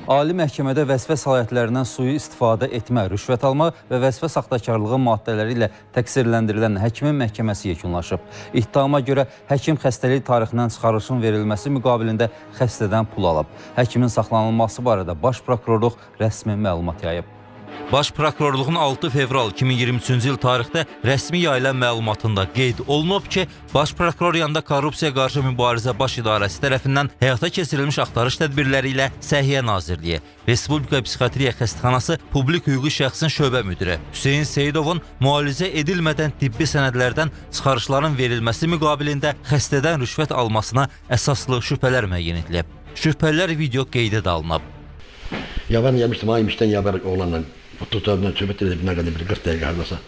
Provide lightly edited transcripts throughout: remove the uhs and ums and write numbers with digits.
Ali məhkəmədə vəzifə səlahiyyətlərindən sui istifadə etmə, rüşvət alma və vəzifə saxtakarlığı maddələri ilə təqsirləndirilən həkimin məhkəməsi yekunlaşıb. İttihama görə həkim xəstəlik tarixindən çıxarılışın verilməsi müqabilində xəstədən pul alıb. Həkimin saxlanılması barədə Baş Prokurorluq rəsmi məlumat yayıb. Baş Prokurorluğun 6 fevral 2023-cü il tarixdə rəsmi yayılan məlumatında qeyd olunub ki, Baş Prokuror yanında Korrupsiya qarşı mübarizə baş idarəsi tərəfindən həyata keçirilmiş axtarış tədbirləri ilə Səhiyyə Nazirliyi, Respublika Psixiatriya Xəstəxanası publik hüquqi şəxsin şöbə müdiri Hüseyn Seyidovun müalicə edilmədən tibbi sənədlərdən çıxarışların verilməsi müqabilində xəstədən rüşvət almasına əsaslı şübhələr müəyyən edilib. Şübhələr video qeydə də alınıb. Yavan gelmiştim, aymıştan yavar oğlanla. Tutabından söhbət edib nə qədər bir 40 dəqiqə hardasa.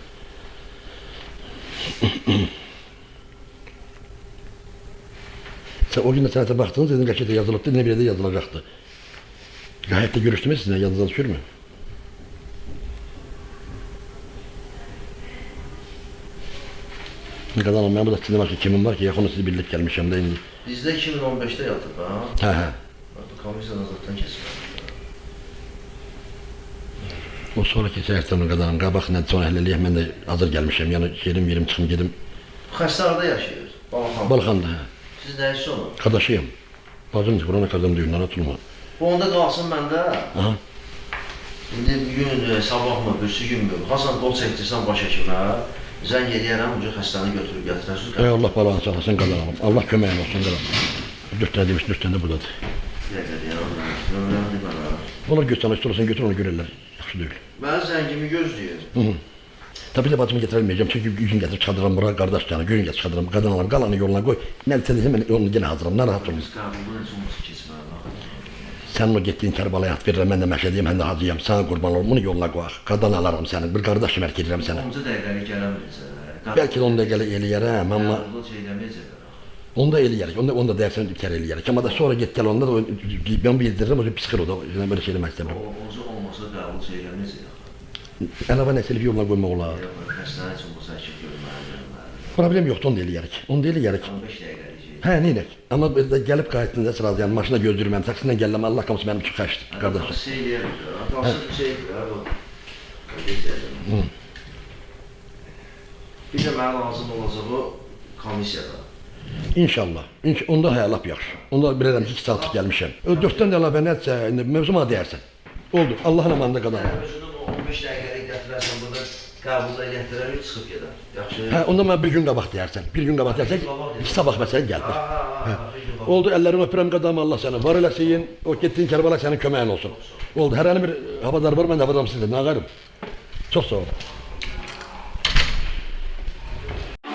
O gün də sənətə baxdınız, dedim qəşətə yazılıbdı, nə bir də yazılacaqdı. Gayet de görüşdüm sizinlə, yadınıza düşür mü? Ne kadar olmayan bu da sizin başka kimim var ki, yakını sizi birlik gelmişim de indi. Bizdə 2015'te yatıb, ha? Hə. Komisyada zaten kesildi. O sonraki səhərdən qadanın qabaqla sonra həll eləyək, mən də hazır gəlmişəm. Yəni yerim çıxım gedim. Xəstəxanada yaşayır, Balxanda. Balxanda, hə. Siz nə işi olur? Qardaşıyım. Bacımdır, buranın qazım düyündən atılma. Bu onda qalsın məndə. Aha. İndi bugün, sabah mı, birisi gün mü? Hasan qol çəkdirsən baş həkimə, zəng eləyərəm, ucu xəstəni götürüb gətirəsiniz. Ey Allah balanı saxlasın qadanalım. Allah köməyin olsun qadanalım. 4 dənə demiş, 4 dənə də budadır. Onlar götürsən, istiyorsan götür onu görürlər. Yaxşı deyil. Mən zəngimi gözləyir. Tabii de bacımı getiremeyeceğim çünkü gün getir çadırım buraya kardeş yani gün getir çadırım kadın alalım kalanı yoluna koy. Ne dediyse ben yolunu yine hazırım ne rahat olun. Sen o gittiğin Kerbala'ya at verirəm ben de məşədiyim ben de hacıyam sana kurban olurum bunu yoluna koy. Kadın alarım seni bir kardeşim erk edirəm seni. 10 dəqiqəlik gələməyəcəklər. Belki de 10 dəqiqəli eləyərəm amma. Onu da eləyərik onu da dersen bir kere eləyərik ama da sonra git gel onda da ben bir yediririm o da psixir o da böyle şey demək istemiyorum. O olmasa qəbul şey eləməyəcək. Əlavə nəsil yoluna qoymaq olar. Xəstələr üçün bu səhər görməlidir. Problem yoxdur, onu da eləyərik. Onu da eləyərik. 15 dəqiqəlik şey. Hə, neyək? Amma gəlib qayıtdığında sıraz, yəni maşına gözləyirəm, taksilə gələm, Allah qaməsi mənim üçün xəşdir, qardaşım. Taksi eləyərik, taksi şey, bir də mənə lazım olacaq o komissiyada. İnşallah. Onda hə, lap yaxşı. Onda bilirəm ki, 2 saat gəlmişəm. 4-dən də əlavə nədirsə, mövzuma deyərsən. Oldu, Allahın amanında qadanım. 15 dəqiqəlik gətirərsən, burada qəbulda gətirərək çıxıb gedər. Yaxşı. Hə, onda mən bir gün qabaq deyərsən. Bir gün qabaq deyərsən, sabah məsələn gəl. Oldu, əllərimi öpürəm qadam, Allah səni var eləsin. O getdiyin Kərbala sənin köməyin olsun. Oldu, hər bir havadar var, mən də havadam sizdə. Nə qarım? Çox sağ olun.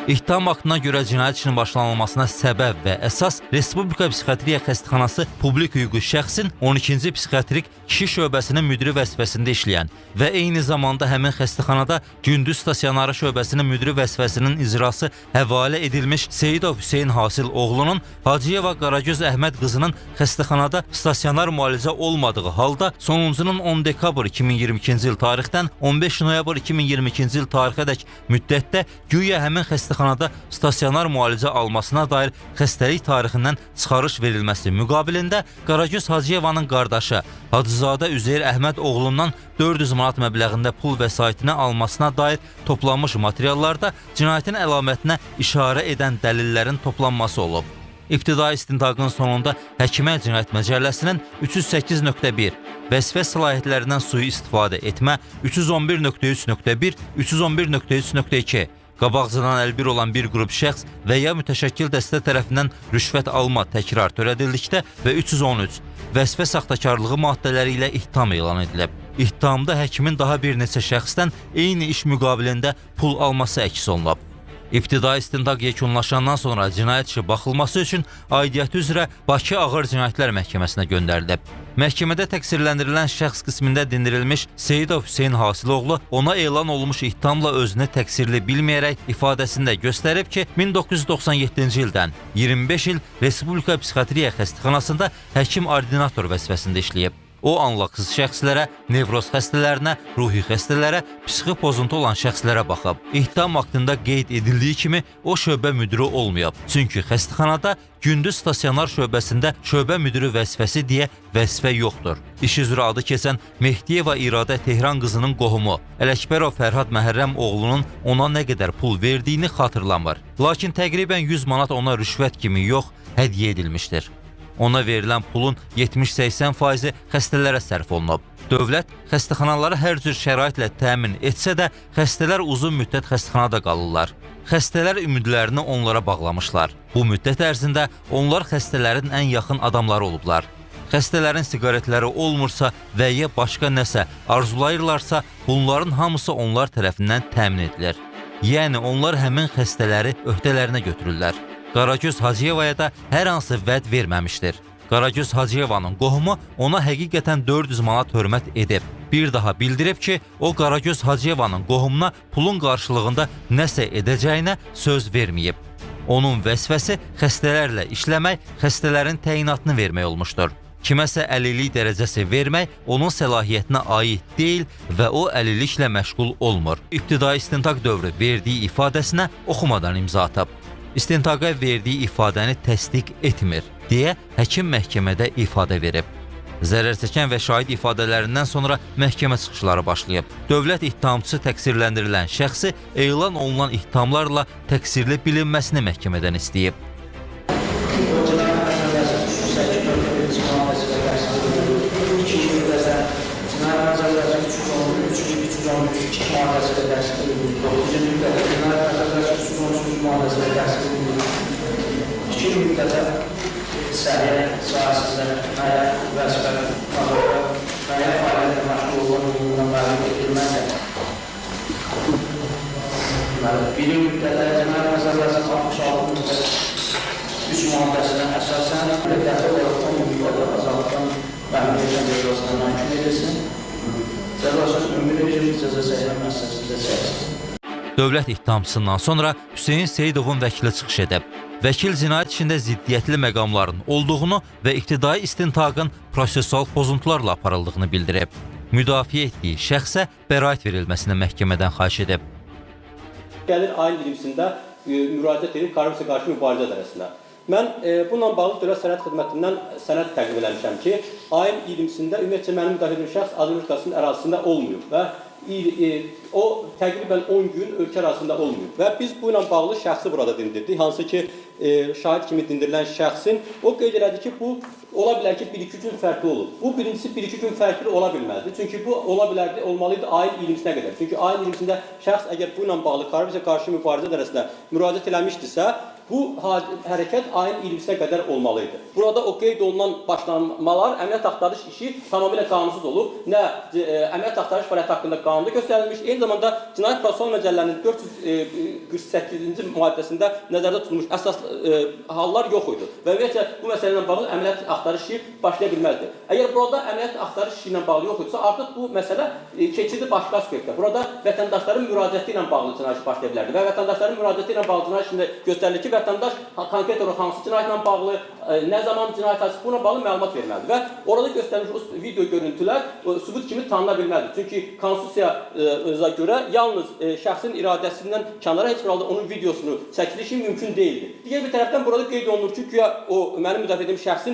İttiham aktına görə cinayət işinin başlanılmasına səbəb və əsas Respublika Psixiatriya Xəstəxanası publik hüquqi şəxsin 12-ci psixiatrik kişi şöbəsinin müdiri vəzifəsində işləyən və eyni zamanda həmin xəstəxanada gündüz stasionarı şöbəsinin müdiri vəzifəsinin icrası həvalə edilmiş Seyidov Hüseyn Hasil oğlunun Hacıyeva Qaragöz Əhməd qızının xəstəxanada stasionar müalicə olmadığı halda sonuncunun 10 dekabr 2022-ci il tarixdən 15 noyabr 2022-ci il tarixədək müddətdə güya həmin xəstəxanada stasionar müalicə almasına dair xəstəlik tarixindən çıxarış verilməsi müqabilində Qaragöz Hacıyevanın qardaşı Hacızadə Üzeyir Əhməd oğlundan 400 manat məbləğində pul vəsaitini almasına dair toplanmış materiallarda cinayətin əlamətinə işarə edən dəlillərin toplanması olub. İbtidai istintaqın sonunda Həkimə Cinayət Məcəlləsinin 308.1 vəzifə səlahiyyətlərindən sui istifadə etmə, 311.3.1, 311.3.2 qabaqcadan əlbir olan bir qrup şəxs və ya mütəşəkkil dəstə tərəfindən rüşvət alma təkrar törədildikdə və 313 vəzifə saxtakarlığı maddələri ilə ittiham elan edilib. İttihamda həkimin daha bir neçə şəxsdən eyni iş müqabilində pul alması əks olunub. İbtidai istintaq yekunlaşandan sonra cinayət işi baxılması üçün aidiyyəti üzrə Bakı Ağır Cinayətlər Məhkəməsinə göndərilib. Məhkəmədə təqsirləndirilən şəxs qismində dindirilmiş Seyidov Hüseyn Hasiloğlu ona elan olmuş ittihamla özünü təqsirli bilməyərək ifadəsində göstərib ki, 1997-ci ildən 25 il Respublika Psixiatriya Xəstəxanasında həkim ordinator vəzifəsində işləyib. O, anlaqsız şəxslərə, nevroz xəstələrinə, ruhi xəstələrə, psixi pozuntu olan şəxslərə baxıb. İttiham aktında qeyd edildiyi kimi o şöbə müdiri olmayıb. Çünki xəstəxanada gündüz stasionar şöbəsində şöbə müdiri vəzifəsi deyə vəzifə yoxdur. İş üzrə adı keçən Mehdiyeva İradə Tehran qızının qohumu Ələkbərov Fərhad Məhərrəm oğlunun ona nə qədər pul verdiyini xatırlamır. Lakin təqribən 100 manat ona rüşvət kimi yox, hədiyyə edilmişdir. Ona verilən pulun 70-80%-i xəstələrə sərf olunub. Dövlət xəstəxanaları hər cür şəraitlə təmin etsə də, xəstələr uzun müddət xəstəxanada qalırlar. Xəstələr ümidlərini onlara bağlamışlar. Bu müddət ərzində onlar xəstələrin ən yaxın adamları olublar. Xəstələrin siqaretləri olmursa və ya başqa nəsə arzulayırlarsa, bunların hamısı onlar tərəfindən təmin edilir. Yəni onlar həmin xəstələri öhdələrinə götürürlər. Qaragöz Hacıyevaya da hər hansı vəd verməmişdir. Qaragöz Hacıyevanın qohumu ona həqiqətən 400 manat hörmət edib. Bir daha bildirib ki, o Qaragöz Hacıyevanın qohumuna pulun qarşılığında nəsə edəcəyinə söz verməyib. Onun vəzifəsi xəstələrlə işləmək, xəstələrin təyinatını vermək olmuşdur. Kiməsə əlillik dərəcəsi vermək onun səlahiyyətinə aid deyil və o əlilliklə məşğul olmur. İbtidai istintaq dövrü verdiyi ifadəsinə oxumadan imza atıb. İstintaqa verdiyi ifadəni təsdiq etmir deyə həkim məhkəmədə ifadə verib. Zərər çəkən və şahid ifadələrindən sonra məhkəmə çıxışları başlayıb. Dövlət ittihamçısı təqsirləndirilən şəxsi elan olunan ittihamlarla təqsirli bilinməsini məhkəmədən istəyib. Səhiyyə sahəsində müəyyən vəzifə müəyyən fəaliyyətlə məşğul olduğundan məlum edilməklə bir il müddətə Cinayət Məcəlləsinin 66.3 maddəsinə əsasən müddəti olaraq 10 müddətə azaltdan məhkum edilən cəzasına məhkum edilsin. Cəzasının ümumi rejimi cəza çəkmə müəssisəsində çəksin. Dövlət ittihamçısından sonra Hüseyin Seyidovun vəkili çıxış edib. Vəkil cinayət içində ziddiyyətli məqamların olduğunu və ibtidai istintaqın prosessual pozuntularla aparıldığını bildirib. Müdafiə etdiyi şəxsə bəraət verilməsini məhkəmədən xahiş edib. Gəlir ayın 20-sində müraciət edib korrupsiya qarşı mübarizə idarəsinə. Mən bununla bağlı Dövlət Sənəd Xidmətindən sənəd təqdim eləmişəm ki, ayın 20-sində ümumiyyətcə mənim müdafiə edilmiş şəxs Azərbaycan Respublikasının ərazisində olmuyor və o təqribən 10 gün ölkə arasında olmuyor və biz bu ilə bağlı şəxsi burada dindirdik. Hansı ki, şahid kimi dindirilən şəxsin o qeyd elədi ki, bu ola bilər ki, 1-2 gün fərqli olur. Bu birincisi 1-2 gün fərqli ola bilməzdi. Çünki bu ola bilərdi, olmalıydı ayın 20-sinə qədər. Çünki ayın 20-sində şəxs əgər bu ilə bağlı korrupsiya qarşı mübarizə idarəsinə müraciət eləmişdisə, bu hərəkət ayın 20-sinə qədər olmalıydı. Burada o qeyd olunan başlanmalar, əməliyyat axtarış işi tamamilə qanunsuz olub. Nə əməliyyat axtarış fəaliyyəti haqqında qanunda göstərilmiş, eyni zamanda Cinayət Prosessual Məcəllənin 448-ci maddəsində nəzərdə tutulmuş əsas hallar yox idi. Və ümumiyyətlə bu məsələ ilə bağlı əməliyyat axtarış işi başlaya bilməzdi. Əgər burada əməliyyat axtarış işi ilə bağlı yox idisə, artıq bu məsələ keçirdi başqa aspektə. Burada vətəndaşların müraciəti ilə bağlı cinayət işi başlaya bilərdi və vətəndaşların müraciəti ilə bağlı cinayət işində göstərilir ki, vətəndaş konkret olaraq hansı cinayətlə bağlı, nə zaman cinayət açıb, buna bağlı məlumat verməlidir və orada göstərilmiş o video görüntülər sübut kimi tanına bilməlidir. Çünki konstitusiyaya görə yalnız şəxsin iradəsindən kənara heç bir halda onun videosunu çəkilişi mümkün deyildir. Digər bir tərəfdən burada qeyd olunur ki, güya o mənim müdafiə edilmiş şəxsin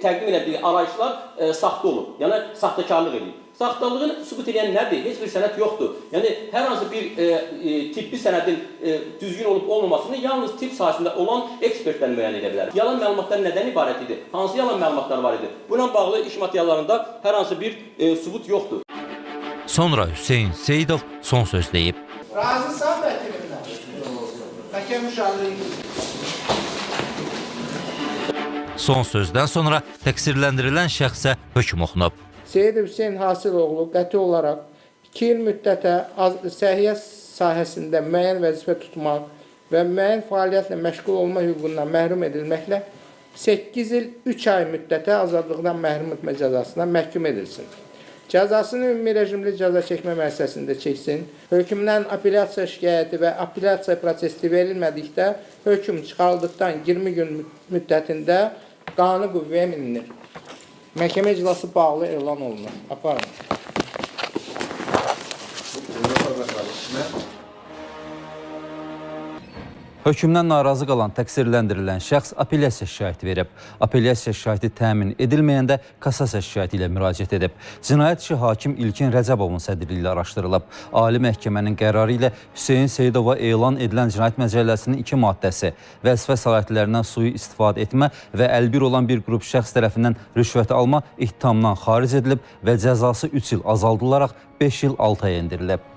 təqdim elədiyi arayışlar saxta olub, yəni saxtakarlıq edib. Saxtalığını sübut edən nədir? Heç bir sənəd yoxdur. Yəni, hər hansı bir tibbi sənədin düzgün olub olmamasını yalnız tibb sahəsində olan ekspertdən müəyyən edə bilər. Yalan məlumatlar nədən ibarət idi? Hansı yalan məlumatlar var idi? Buna bağlı iş materiallarında hər hansı bir sübut yoxdur. Sonra Hüseyin Seyidov son söz deyib. Razısan vəkilimdən? Vəkil müşaviri. Son sözdən sonra təqsirləndirilən şəxsə hökm oxunub. Seyid Hüseyin Hasiloğlu qəti olaraq 2 il müddətə səhiyyə sahəsində müəyyən vəzifə tutmaq və müəyyən fəaliyyətlə məşğul olma hüququndan məhrum edilməklə 8 il 3 ay müddətə azadlıqdan məhrum etmə cəzasına məhkum edilsin. Cəzasını ümumi rejimli cəza çəkmə müəssisəsində çəksin. Hökmdən apellyasiya şikayəti və apellyasiya prosesi verilmədikdə hökm çıxarıldıqdan 20 gün müddətində qanuni qüvvəyə minir. Məhkəmə iclası bağlı elan olunur. Aparın. Hökmdən narazı qalan təqsirləndirilən şəxs apellyasiya şikayəti verib. Apellyasiya şikayəti təmin edilməyəndə kassasiya şikayəti ilə müraciət edib. Cinayət işi hakim İlkin Rəcəbovun sədrliyi ilə araşdırılıb. Ali məhkəmənin qərarı ilə Hüseyn Seyidova elan edilən Cinayət Məcəlləsinin 2 maddəsi, vəzifə səlahiyyətlərindən sui-istifadə etmə və əlbir olan bir qrup şəxs tərəfindən rüşvət alma ittihamdan xaric edilib və cəzası 3 il azaldılaraq 5 il 6 aya endirilib.